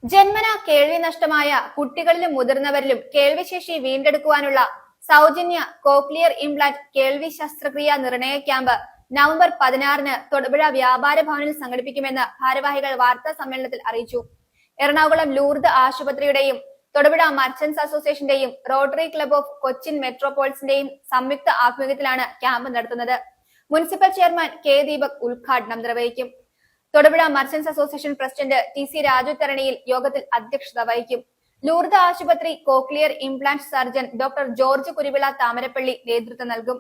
ജന്മനാ കേൾവി നഷ്ടമായ കുട്ടികളിലും മുതിർന്നവരിലും കേൾവിശേഷി വീണ്ടെടുക്കുവാനുള്ള സൗജന്യ കോക്ലിയർ ഇംപ്ലാന്റ് കേൾവി ശസ്ത്രക്രിയാ നിർണയ ക്യാമ്പ് നവംബർ 16-ന് തൊടുപുഴ വ്യാപാര ഭവനിൽ സംഘടിപ്പിക്കുമെന്ന് ഭാരവാഹികൾ വാർത്താ സമ്മേളനത്തിൽ അറിയിച്ചു. എറണാകുളം ലൂർദ് ആശുപത്രിയുടെയും തൊടുപുഴ മർച്ചന്റ്സ് അസോസിയേഷന്റെയും റോട്ടറി ക്ലബ് ഓഫ് കൊച്ചിൻ മെട്രോപോളിസിന്റെയും സംയുക്ത ആഭിമുഖ്യത്തിലാണ് ക്യാമ്പ് നടത്തുന്നത്. മുനിസിപ്പൽ ചെയർമാൻ കെ ദീപക് ഉദ്ഘാടനം നിർവഹിക്കും. Thodupuzha merchants association president T C. Raju Tharaniyil യോഗത്തിൽ അധ്യക്ഷത വഹിക്കും. ലൂർദ് ആശുപത്രി cochlear implant surgeon doctor George Kuruvila Thamarappally നേതൃത്വം നൽകും.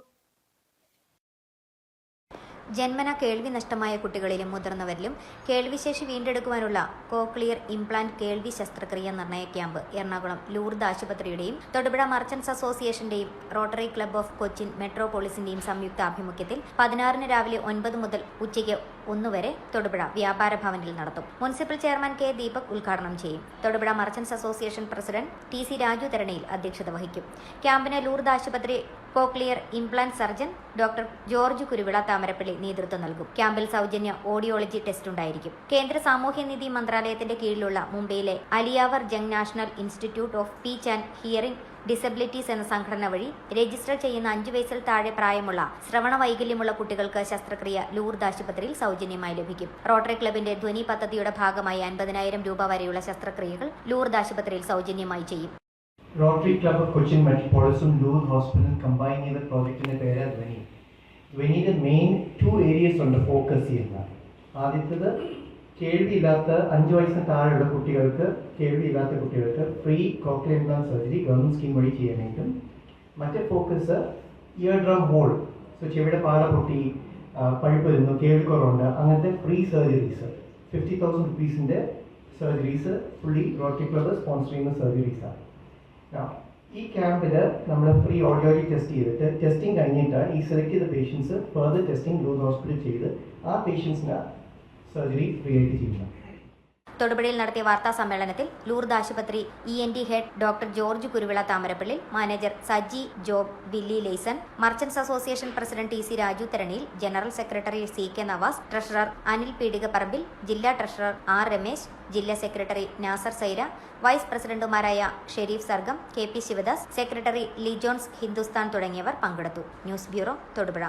ജന്മന കേൾവി നഷ്ടമായ കുട്ടികളിലും മുതിർന്നവരിലും കേൾവിശേഷി വീണ്ടെടുക്കുവാനുള്ള കോക്ലിയർ ഇംപ്ലാന്റ് കേൾവി ശസ്ത്രക്രിയ നിർണയ ക്യാമ്പ് എറണാകുളം ലൂർദ് ആശുപത്രിയുടെയും തൊടുപുഴ മർച്ചന്റ്സ് അസോസിയേഷന്റെയും റോട്ടറി ക്ലബ് ഓഫ് കൊച്ചിൻ മെട്രോപോളിസിന്റെയും സംയുക്ത ആഭിമുഖ്യത്തിൽ 16-ന് രാവിലെ 9 മുതൽ ഉച്ചയ്ക്ക് 1 വരെ തൊടുപുഴ വ്യാപാര ഭവനിൽ നടത്തും. മുനിസിപ്പൽ ചെയർമാൻ കെ ദീപക് ഉദ്ഘാടനം ചെയ്യും. Thodupuzha merchants association president T C. Raju Tharaniyil അധ്യക്ഷത വഹിക്കും. ക്യാമ്പിന് ലൂർദ് ആശുപത്രി cochlear implant surgeon doctor George Kuruvila Thamarappally നേതൃത്വം നൽകും. ക്യാമ്പിൽ സൗജന്യ ഓഡിയോളജി ടെസ്റ്റ് ഉണ്ടായിരിക്കും. കേന്ദ്ര സാമൂഹ്യനീതി മന്ത്രാലയത്തിന്റെ കീഴിലുള്ള മുംബൈയിലെ Aliyavar Jung national institute of speech and hearing disabilities എന്ന സംഘടന വഴി രജിസ്റ്റർ ചെയ്യുന്ന 5 വയസ്സിൽ താഴെ പ്രായമുള്ള ശ്രവണ വൈകല്യമുള്ള കുട്ടികൾക്ക് ശസ്ത്രക്രിയ ലൂർദ് ആശുപത്രിയിൽ സൗജന്യമായി ലഭിക്കും. റോട്ടറി ക്ലബിന്റെ ധ്വനി പദ്ധതിയുടെ ഭാഗമായി 50,000 രൂപ വരെയുള്ള ശസ്ത്രക്രിയകൾ ലൂർദ് ആശുപത്രിയിൽ സൗജന്യമായി ചെയ്യും. റോട്ടറി ക്ലബ് ഓഫ് കൊച്ചിൻ മെട്രോപോളിസും ലൂർദ് ഹോസ്പിറ്റലും കമ്പൈൻ ചെയ്ത പ്രോജക്റ്റിന്റെ പേര് ധ്വനി. ധ്വനിയുടെ മെയിൻ 2 ഏരിയസ് ഉണ്ട് ഫോക്കസ് ചെയ്യുന്ന. ആദ്യത്തേത് കേൾവിയില്ലാത്ത 5 വയസ്സിന് താഴെയുള്ള കുട്ടികൾക്ക് free cochlear implant surgery government scheme വഴി ചെയ്യാനായിട്ടും, മറ്റേ ഫോക്കസ് ഇയർ ഡ്രം ഹോൾ, ചെവിയുടെ പാട പൊട്ടി പഴുപ്പ് വരുന്നു, കേൾക്കുറവുണ്ട്, അങ്ങനത്തെ ഫ്രീ സർജറീസ് 50,000 റുപ്പീസിന്റെ surgeries fully Rotary club sponsor ചെയ്യുന്ന സർജറീസാണ്. ഈ ക്യാമ്പിൽ നമ്മൾ ഫ്രീ ഓഡിയോളജി ടെസ്റ്റ് ചെയ്തിട്ട് ടെസ്റ്റിംഗ് കഴിഞ്ഞിട്ട് ഈ സെലക്ട് ചെയ്ത patients further testing Lourdes hospital ചെയ്ത് ആ പേഷ്യൻസിന് സർജറി ഫ്രീ ആയിട്ട് ചെയ്യുന്നു. തൊടുപുഴയിൽ നടത്തിയ വാർത്താ സമ്മേളനത്തിൽ ലൂർദ് ആശുപത്രി ENT head doctor George Kuruvila Thamarappally, manager Saji Job Willy ലേസൺ, merchants association president T C. Raju Tharaniyil, general secretary C.K. Navas, treasurer Anil Peedikaparambil, ജില്ലാ ട്രഷറർ R. രമേശ്, ജില്ലാ സെക്രട്ടറി നാസർ സൈര, വൈസ് പ്രസിഡന്റുമാരായ ഷെരീഫ് സർഗം, KP ശിവദാസ്, സെക്രട്ടറി ലിജോൺസ് ഹിന്ദുസ്ഥാൻ തുടങ്ങിയവർ പങ്കെടുത്തു. News bureau, Thodupuzha.